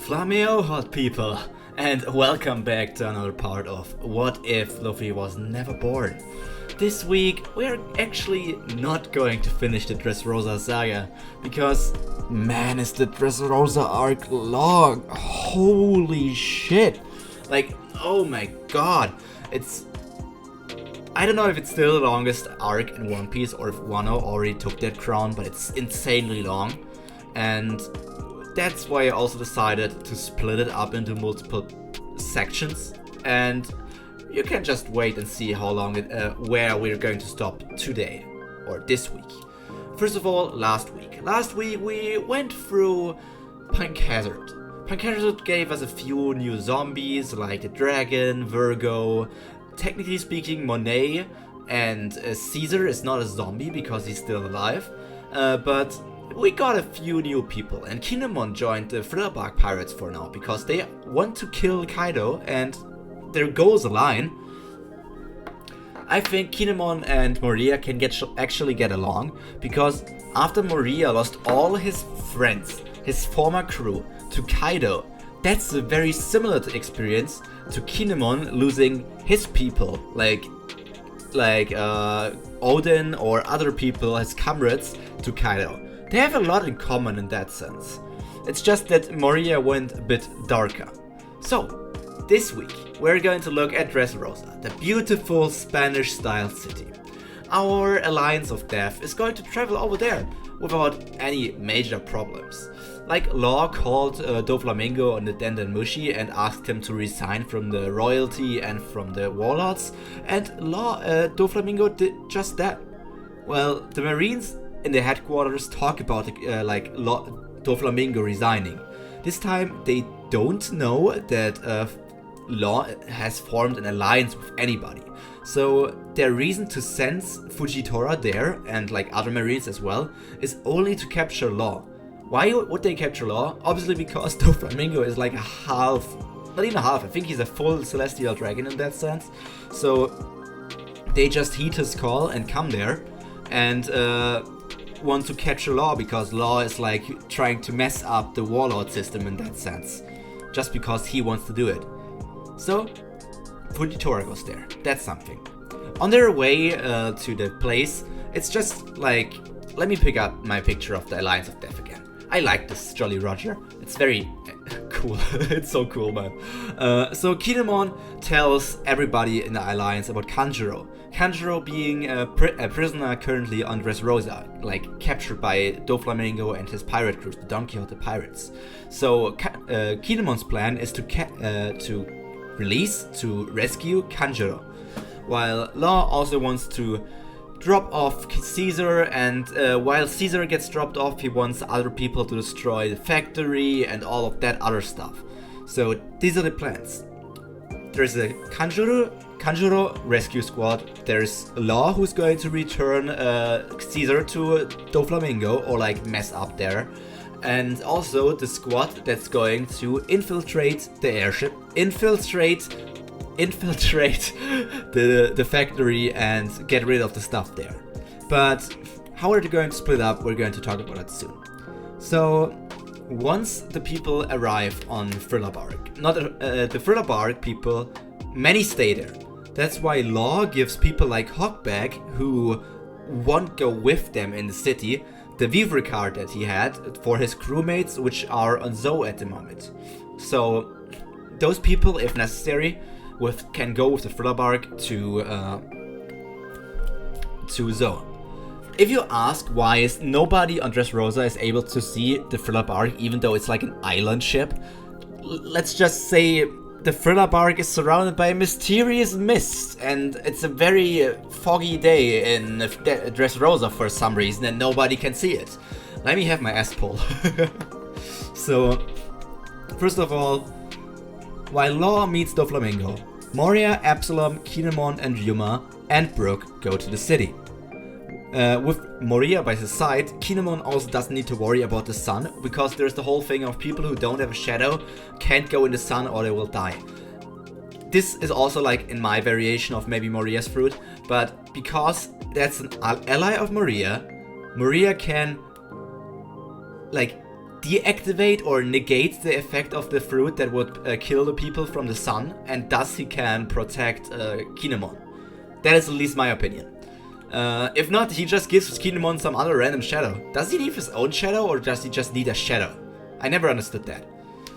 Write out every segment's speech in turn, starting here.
Flameo hot people, and welcome back to another part of What If Luffy Was Never Born. This week we're actually not going to finish the Dressrosa saga, because man is the Dressrosa arc long. Holy shit. Like, oh my god. I don't know if it's still the longest arc in One Piece or if Wano already took that crown, but it's insanely long. And that's why I also decided to split it up into multiple sections, and you can just wait and see how long where we're going to stop today or this week. First of all, last week we went through Punk Hazard. Punk Hazard gave us a few new zombies like the Dragon, Virgo, technically speaking Monet, and Caesar is not a zombie because he's still alive, but we got a few new people, and Kinemon joined the Flashback Pirates for now because they want to kill Kaido and their goals align. I think Kinemon and Moria can actually get along, because after Moria lost all his friends, his former crew, to Kaido, that's a very similar experience to Kinemon losing his people, like Odin or other people, his comrades, to Kaido. They have a lot in common in that sense. It's just that Moria went a bit darker. So, this week we're going to look at Dressrosa, the beautiful Spanish-style city. Our Alliance of Death is going to travel over there without any major problems. Like, Law called Doflamingo on the Dendenmushi and asked him to resign from the royalty and from the warlords, and Doflamingo did just that. Well, the Marines in the headquarters talk about Doflamingo resigning. This time they don't know that Law has formed an alliance with anybody. So their reason to send Fujitora there, and like other Marines as well, is only to capture Law. Why would they capture Law? Obviously because Doflamingo is like a half, not even a half, I think he's a full celestial dragon in that sense. So they just heed his call and come there and want to capture Law, because Law is like trying to mess up the warlord system in that sense, just because he wants to do it. So Fujitora goes there. That's something. On their way to the place, it's just like, let me pick up my picture of the Alliance of Death again. I like this Jolly Roger. It's very cool. It's so cool, man. So Kinemon tells everybody in the Alliance about Kanjuro. Kanjuro being a prisoner currently on Dressrosa, like captured by Doflamingo and his pirate crew, the Don Quixote Pirates. So Kinemon's plan is to rescue Kanjuro, while Law also wants to drop off Caesar, and while Caesar gets dropped off, he wants other people to destroy the factory and all of that other stuff. So these are the plans. There's a Kanjuro rescue squad. There's Law, who's going to return Caesar to Doflamingo or like mess up there. And also the squad that's going to infiltrate the airship, infiltrate the factory and get rid of the stuff there. But how are they going to split up? We're going to talk about it soon. So once the people arrive on Thriller Bark, the Thriller Bark people, many stay there. That's why Law gives people like Hawkback, who won't go with them in the city, the Vivre card that he had for his crewmates, which are on Zoe at the moment. So those people, if necessary, can go with the Thriller Bark to Zoe. If you ask why is nobody on Dressrosa is able to see the Thriller Bark, even though it's like an island ship, let's just say the Thriller Bark is surrounded by a mysterious mist, and it's a very foggy day in Dressrosa for some reason, and nobody can see it. Let me have my ass pull. So, first of all, while Law meets Doflamingo, Moria, Absalom, Kinemon, and Yuma and Brook go to the city. With Moria by his side, Kinemon also doesn't need to worry about the sun, because there's the whole thing of people who don't have a shadow can't go in the sun or they will die. This is also like in my variation of maybe Moria's fruit, but because that's an ally of Moria, Moria can like deactivate or negate the effect of the fruit that would kill the people from the sun, and thus he can protect Kinemon. That is at least my opinion. If not, he just gives Kinemon some other random shadow. Does he need his own shadow, or does he just need a shadow? I never understood that.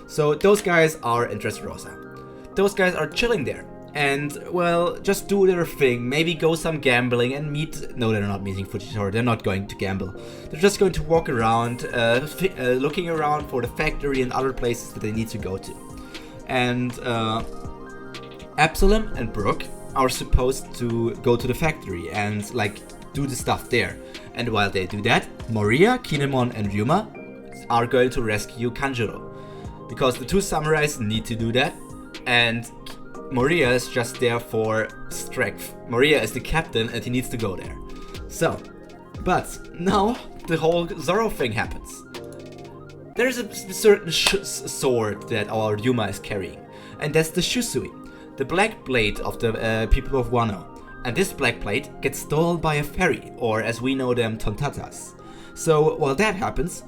So those guys are in Dressrosa. Those guys are chilling there. And, well, just do their thing. Maybe go some gambling and meet... No, they're not meeting Fujitora. They're not going to gamble. They're just going to walk around, looking around for the factory and other places that they need to go to. And Absalom and Brook are supposed to go to the factory and, like, do the stuff there. And while they do that, Moria, Kinemon, and Ryuma are going to rescue Kanjuro. Because the two samurais need to do that. And Moria is just there for strength. Moria is the captain and he needs to go there. So, but now the whole Zoro thing happens. There's a certain sword that our Ryuma is carrying, and that's the Shusui, the black blade of the people of Wano. And this black blade gets stolen by a fairy, or as we know them, Tontatas. So while that happens,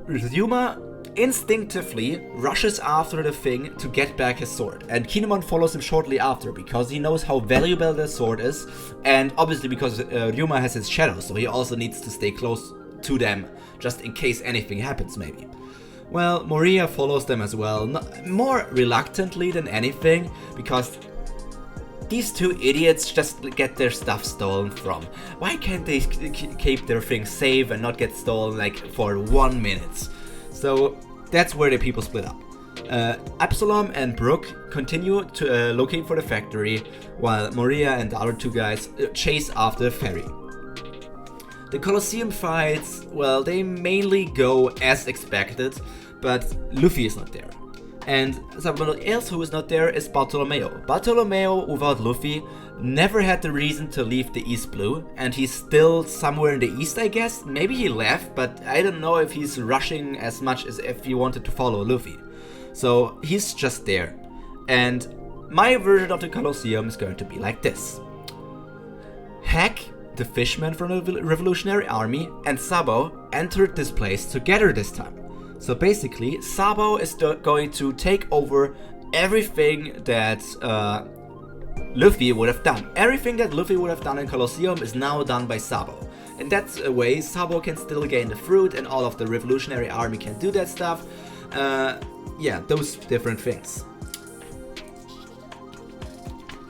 Ryuma instinctively rushes after the thing to get back his sword, and Kinemon follows him shortly after because he knows how valuable the sword is, and obviously because Ryuma has his shadow, so he also needs to stay close to them just in case anything happens maybe. Well, Moria follows them as well, more reluctantly than anything, because these two idiots just get their stuff stolen from. Why can't they keep their things safe and not get stolen like for 1 minute? So that's where the people split up. Absalom and Brook continue to looking for the factory, while Moria and the other two guys chase after the ferry. The Colosseum fights, well, they mainly go as expected, but Luffy is not there. And someone else who is not there is Bartolomeo. Bartolomeo, without Luffy, never had the reason to leave the East Blue, and he's still somewhere in the East, I guess. Maybe he left, but I don't know if he's rushing as much as if he wanted to follow Luffy. So he's just there. And my version of the Colosseum is going to be like this. Hack, the fishman from the Revolutionary Army, and Sabo entered this place together this time. So basically, Sabo is going to take over everything that Luffy would have done. Everything that Luffy would have done in Colosseum is now done by Sabo. And that's a way Sabo can still gain the fruit, and all of the Revolutionary Army can do that stuff. Yeah, those different things.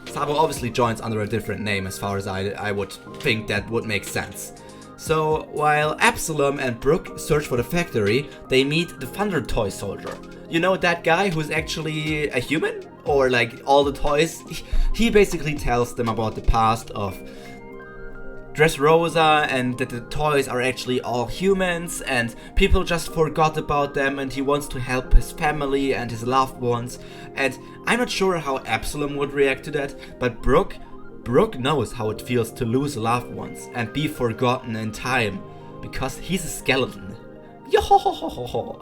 Sabo obviously joins under a different name, as far as I would think that would make sense. So, while Absalom and Brook search for the factory, they meet the Thunder Toy Soldier. You know, that guy who's actually a human? Or like all the toys? He basically tells them about the past of Dressrosa, and that the toys are actually all humans and people just forgot about them, and he wants to help his family and his loved ones. And I'm not sure how Absalom would react to that, but Brook knows how it feels to lose loved ones and be forgotten in time, because he's a skeleton. Yo-ho-ho-ho-ho-ho.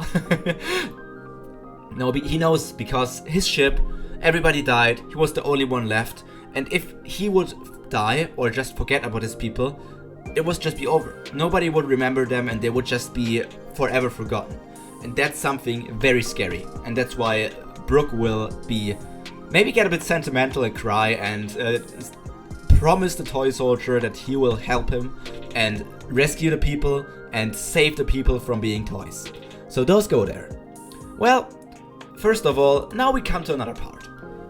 No, he knows because his ship, everybody died, he was the only one left, and if he would die or just forget about his people, it would just be over. Nobody would remember them and they would just be forever forgotten. And that's something very scary, and that's why Brook will maybe get a bit sentimental and cry and promise the toy soldier that he will help him and rescue the people and save the people from being toys. So those go there. Well, first of all, now we come to another part.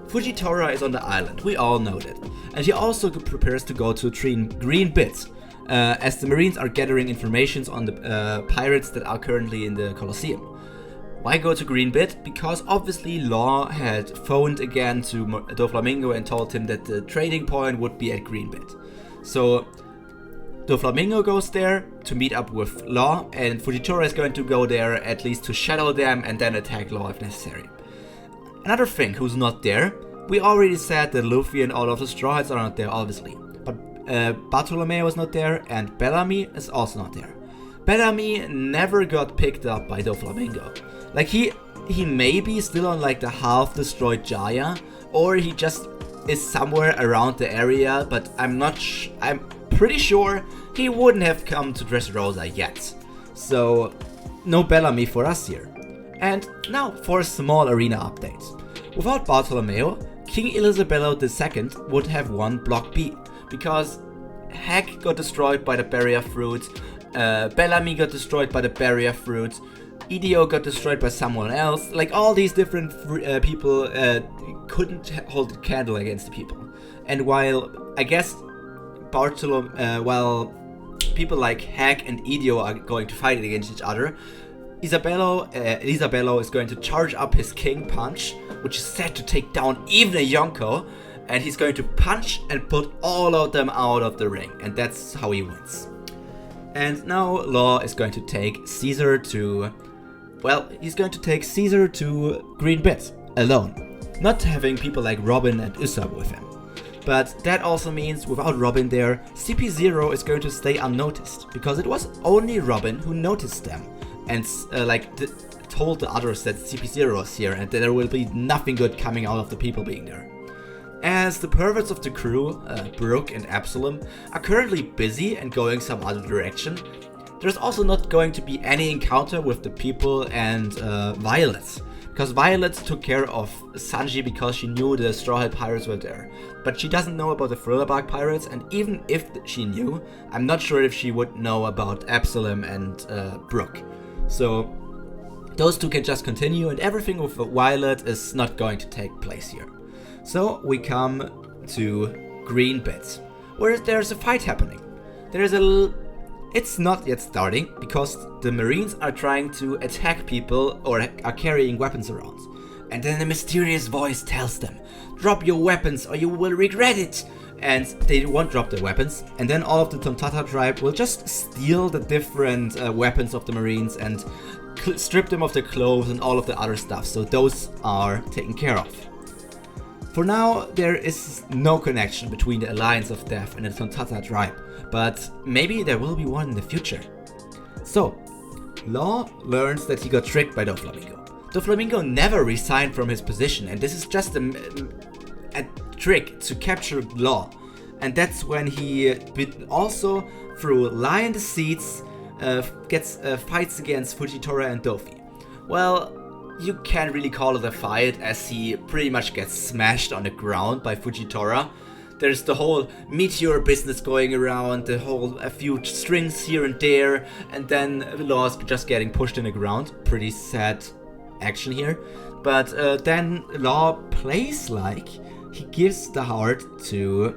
Fujitora is on the island, we all know that. And he also prepares to go to Green Bit, as the Marines are gathering information on the pirates that are currently in the Colosseum. Why go to Green Bit? Because obviously Law had phoned again to Doflamingo and told him that the trading point would be at Green Bit. So Doflamingo goes there to meet up with Law, and Fujitora is going to go there at least to shadow them and then attack Law if necessary. Another thing who's not there, we already said that Luffy and all of the Straw Hats are not there, obviously. But Bartolomeo is not there, and Bellamy is also not there. Bellamy never got picked up by Doflamingo. Like he may be still on like the half-destroyed Jaya, or he just is somewhere around the area, but I'm pretty sure he wouldn't have come to Dressrosa yet. So no Bellamy for us here. And now for a small arena update. Without Bartolomeo, King Elisabello II would have won Block B, because Hack got destroyed by the Barrier Fruit, Bellamy got destroyed by the Barrier Fruit, Idio got destroyed by someone else. Like, all these different people couldn't hold a candle against the people. And while I guess while people like Hack and Idio are going to fight against each other, Elisabello is going to charge up his King Punch, which is set to take down even a Yonko, and he's going to punch and put all of them out of the ring, and that's how he wins. And now Law is going to take Caesar to... well, he's going to take Caesar to Green Bit, alone, not having people like Robin and Usopp with him. But that also means without Robin there, CP0 is going to stay unnoticed, because it was only Robin who noticed them, and told the others that CP0 was here and that there will be nothing good coming out of the people being there. As the perverts of the crew, Brooke and Absalom, are currently busy and going some other direction, there's also not going to be any encounter with the people and Violet, because Violet took care of Sanji because she knew the Strawhat Pirates were there, but she doesn't know about the Thriller Pirates, and even if she knew, I'm not sure if she would know about Absalom and Brooke. So those two can just continue, and everything with Violet is not going to take place here. So we come to Green Bit, where there's a fight happening. It's not yet starting, because the Marines are trying to attack people or are carrying weapons around. And then a mysterious voice tells them, "Drop your weapons or you will regret it!" And they won't drop their weapons, and then all of the Tontata tribe will just steal the different weapons of the Marines and strip them of their clothes and all of the other stuff, so those are taken care of. For now, there is no connection between the Alliance of Death and the Tontata tribe, but maybe there will be one in the future. So, Law learns that he got tricked by Doflamingo. Doflamingo never resigned from his position, and this is just a trick to capture Law. And that's when he also, through lying deceits, fights against Fujitora and Dofi. Well, you can't really call it a fight, as he pretty much gets smashed on the ground by Fujitora. There's the whole meteor business going around, a few strings here and there, and then Law's just getting pushed in the ground. Pretty sad action here. But then Law plays like he gives the heart to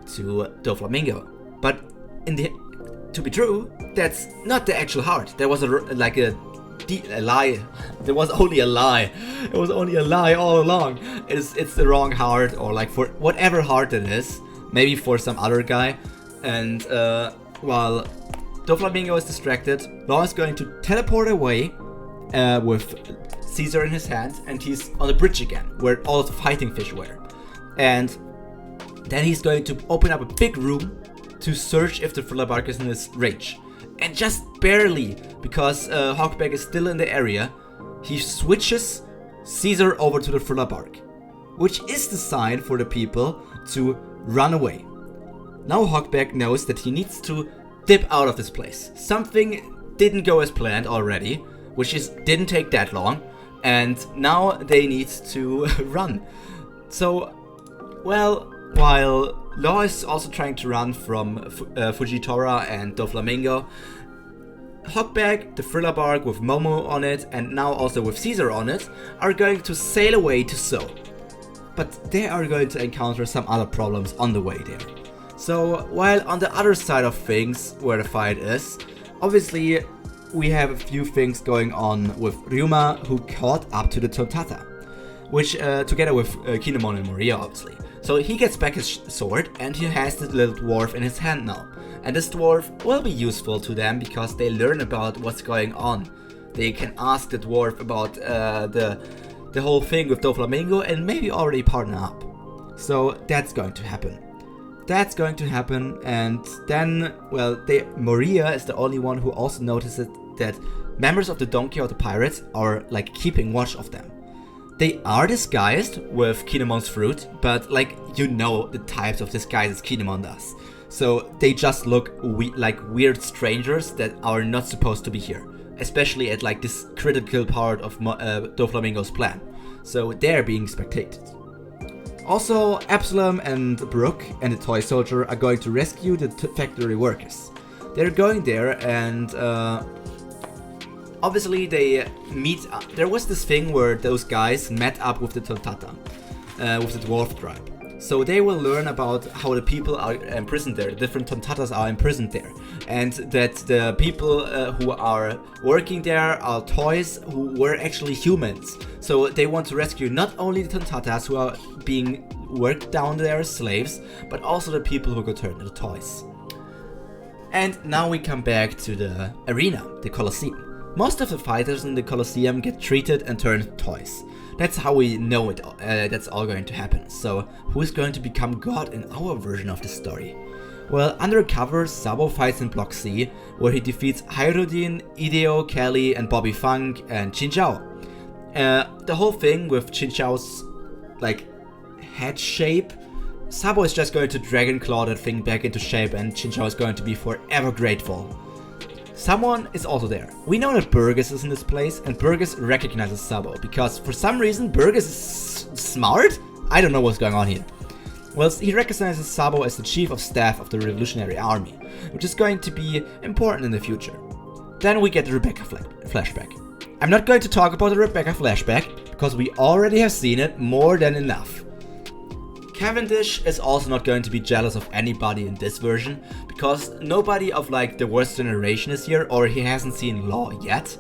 Doflamingo. But to be true, that's not the actual heart. There was a lie. There was only a lie. It was only a lie all along. It's the wrong heart, or like for whatever heart it is. Maybe for some other guy. And while Doflamingo is distracted, Law is going to teleport away with Caesar in his hand, and he's on the bridge again, where all of the fighting fish were. And then he's going to open up a big room to search if the Thriller Bark is in his range. And just barely, because Hawkback is still in the area, he switches Caesar over to the Thriller Bark, which is the sign for the people to run away. Now Hawkback knows that he needs to dip out of this place. Something didn't go as planned already, which didn't take that long, and now they need to run. So, well, while Law is also trying to run from Fujitora and Doflamingo, Hawkback, the Thriller Bark with Momo on it, and now also with Caesar on it, are going to sail away to Seoul. But they are going to encounter some other problems on the way there. So, while on the other side of things, where the fight is, obviously we have a few things going on with Ryuma, who caught up to the Tontata, which together with Kinemon and Moria, obviously. So he gets back his sword, and he has the little dwarf in his hand now. And this dwarf will be useful to them, because they learn about what's going on. They can ask the dwarf about the whole thing with Doflamingo and maybe already partner up. So that's going to happen. That's going to happen, and then, well, Moria is the only one who also notices that members of the Donkey of the Pirates are like keeping watch of them. They are disguised with Kinemon's fruit, but like, you know the types of disguises Kinemon does. So they just look like weird strangers that are not supposed to be here. especially at like this critical part of Doflamingo's plan. So they're being spectated. Also, Absalom and Brooke and the toy soldier are going to rescue the factory workers. They're going there and obviously they meet up. There was this thing where those guys met up with the Tontata, with the dwarf tribe. So they will learn about how the people are imprisoned there, the different Tontatas are imprisoned there, and that the people who are working there are toys who were actually humans. So they want to rescue not only the Tontatas who are being worked down there as slaves, but also the people who got turned into toys. And now we come back to the arena, the Colosseum. Most of the fighters in the Colosseum get treated and turned into toys. That's how we know it. That's all going to happen. So, who's going to become God in our version of the story? Well, undercover, Sabo fights in Block C, where he defeats Hyruddin, Ideo, Kelly, and Bobby Funk, and Qin Zhao. The whole thing with Qin Zhao's, like, head shape, Sabo is just going to Dragon Claw that thing back into shape, and Qin Zhao is going to be forever grateful. Someone is also there. We know that Burgess is in this place, and Burgess recognizes Sabo, because for some reason Burgess is smart? I don't know what's going on here. Well, he recognizes Sabo as the chief of staff of the Revolutionary Army, which is going to be important in the future. Then we get the Rebecca flashback. I'm not going to talk about the Rebecca flashback, because we already have seen it more than enough. Cavendish is also not going to be jealous of anybody in this version, because nobody of like the worst generation is here, or he hasn't seen Law yet,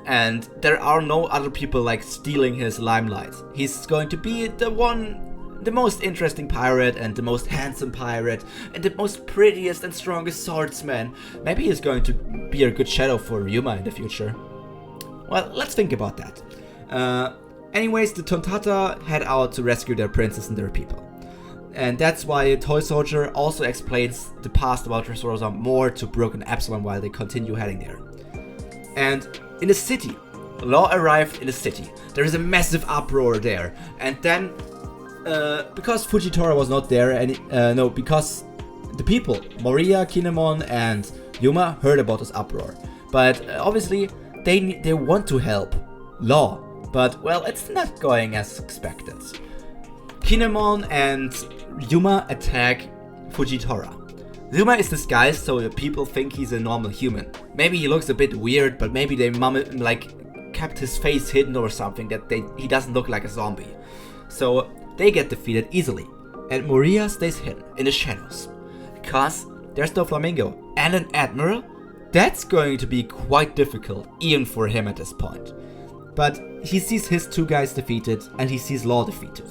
and there are no other people like stealing his limelight. He's going to be the most interesting pirate, and the most handsome pirate, and the most prettiest and strongest swordsman. Maybe he's going to be a good shadow for Yuma in the future. Well, let's think about that. Anyways, the Tontata head out to rescue their princess and their people. And that's why Toy Soldier also explains the past about Dressrosa more to Brooke and Absalom while they continue heading there. And in the city, Law arrived in the city. There is a massive uproar there. And then, because Fujitora was not there, and because the people, Moria, Kinemon, and Yuma heard about this uproar. But obviously, they want to help Law. But, well, it's not going as expected. Kinemon and Yuma attack Fujitora. Yuma is disguised so that people think he's a normal human. Maybe he looks a bit weird, but maybe they kept his face hidden or something, that he doesn't look like a zombie. So they get defeated easily, and Moria stays hidden in the shadows. Because there's Doflamingo and an admiral. That's going to be quite difficult, even for him at this point. But he sees his two guys defeated, and he sees Law defeated.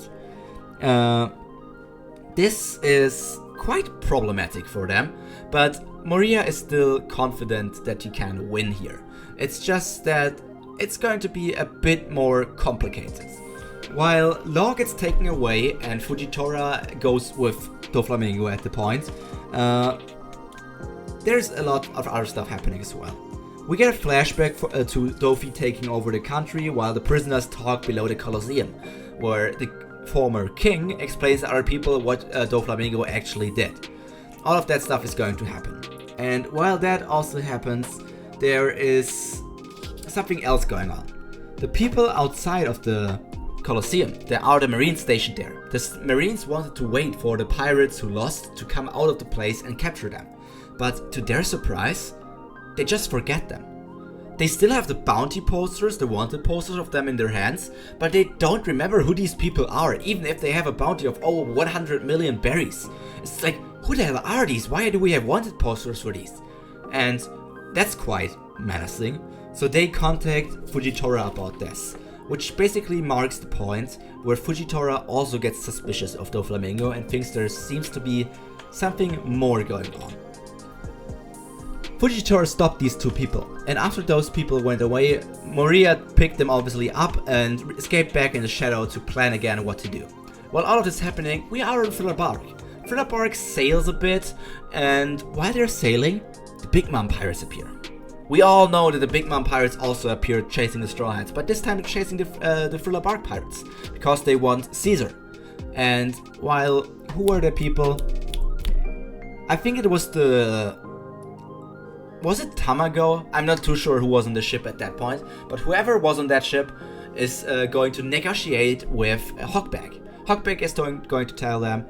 This is quite problematic for them, but Moria is still confident that he can win here. It's just that it's going to be a bit more complicated. While Law gets taken away and Fujitora goes with Doflamingo at the point, there's a lot of other stuff happening as well. We get a flashback to Dofi taking over the country while the prisoners talk below the Colosseum, where the former king explains to other people what Doflamingo actually did. All of that stuff is going to happen. And while that also happens, there is something else going on. The people outside of the Colosseum, there are the Marines stationed there. The Marines wanted to wait for the pirates who lost to come out of the place and capture them. But to their surprise, they just forget them. They still have the bounty posters, the wanted posters of them in their hands, but they don't remember who these people are, even if they have a bounty of over 100 million berries. It's like, who the hell are these? Why do we have wanted posters for these? And that's quite menacing. So they contact Fujitora about this, which basically marks the point where Fujitora also gets suspicious of Doflamingo and thinks there seems to be something more going on. Fujitora stopped these two people, and after those people went away, Moria picked them obviously up and escaped back in the shadow to plan again what to do. While all of this is happening, we are in Thriller Bark. Thriller Bark sails a bit, and while they're sailing, the Big Mom Pirates appear. We all know that the Big Mom Pirates also appeared chasing the Straw Hats, but this time they're chasing the Thriller Bark Pirates, because they want Caesar. And while, who were the people? I think it was the was it Tamago? I'm not too sure who was on the ship at that point, but whoever was on that ship is going to negotiate with Hawkback. Hawkback is going to tell them,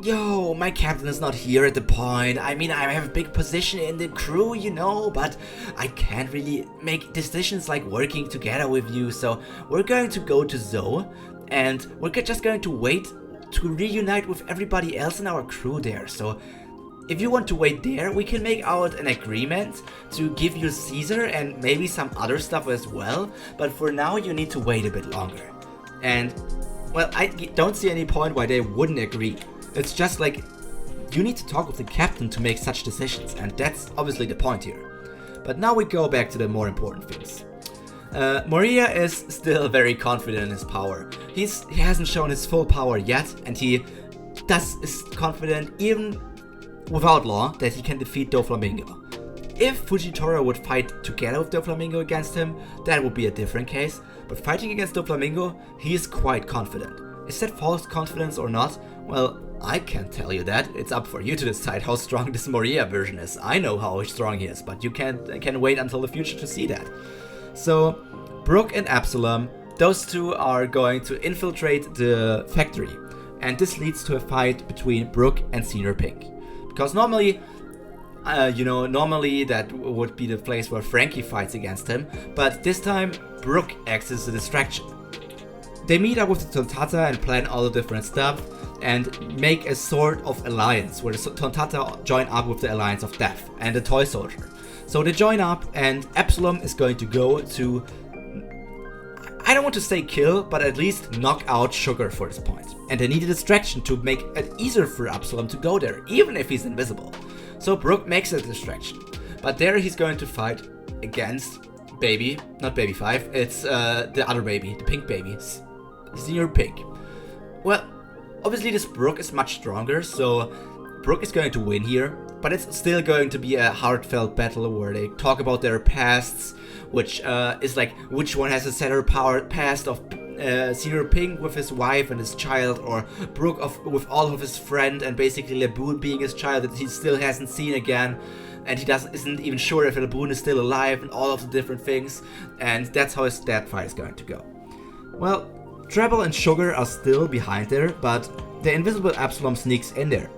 yo, my captain is not here at the point. I mean, I have a big position in the crew, you know, but I can't really make decisions like working together with you. So we're going to go to Zoe, and we're just going to wait to reunite with everybody else in our crew there. So if you want to wait there, we can make out an agreement to give you Caesar and maybe some other stuff as well. But for now, you need to wait a bit longer. And, well, I don't see any point why they wouldn't agree. It's just like, you need to talk with the captain to make such decisions. And that's obviously the point here. But now we go back to the more important things. Moria is still very confident in his power. He hasn't shown his full power yet, and he is confident even without law that he can defeat Doflamingo. If Fujitora would fight together with Doflamingo against him, that would be a different case, but fighting against Doflamingo, he is quite confident. Is that false confidence or not? Well, I can't tell you that. It's up for you to decide how strong this Moria version is. I know how strong he is, but you can wait until the future to see that. So, Brook and Absalom, those two are going to infiltrate the factory, and this leads to a fight between Brook and Senior Pink. Because normally, normally that would be the place where Frankie fights against him, but this time Brook acts as a distraction. They meet up with the Tontata and plan all the different stuff, and make a sort of alliance, where the Tontata join up with the Alliance of Death and the Toy Soldier. So they join up, and Absalom is going to go to, I don't want to say kill, but at least knock out Sugar for this point. And they need a distraction to make it easier for Absalom to go there, even if he's invisible. So Brook makes a distraction. But there he's going to fight against Baby, not Baby 5, it's the other baby, the pink baby, Senior Pink. Well, obviously this Brook is much stronger, so Brook is going to win here. But it's still going to be a heartfelt battle where they talk about their pasts, which is like which one has a sadder past of Senior Pink with his wife and his child, or Brook with all of his friend and basically Laboon being his child that he still hasn't seen again, and he isn't even sure if Laboon is still alive, and all of the different things, and that's how his dad fight is going to go. Well, Treble and Sugar are still behind there, but the invisible Absalom sneaks in there,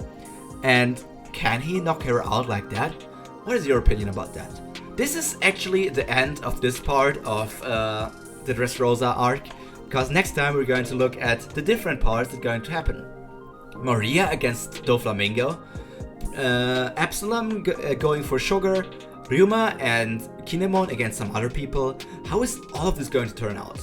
and can he knock her out like that? What is your opinion about that? This is actually the end of this part of the Dressrosa arc, because next time we're going to look at the different parts that are going to happen. Maria against Doflamingo, Absalom going for Sugar, Ryuma and Kinemon against some other people. How is all of this going to turn out?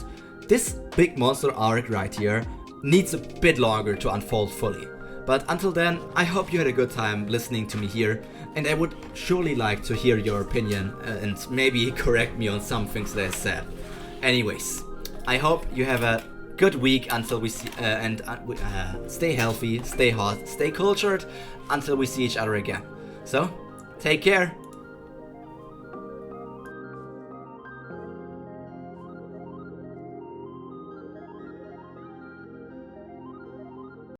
This big monster arc right here needs a bit longer to unfold fully. But until then, I hope you had a good time listening to me here, and I would surely like to hear your opinion and maybe correct me on some things that I said. Anyways, I hope you have a good week until we see, and stay healthy, stay hot, stay cultured until we see each other again. So, take care.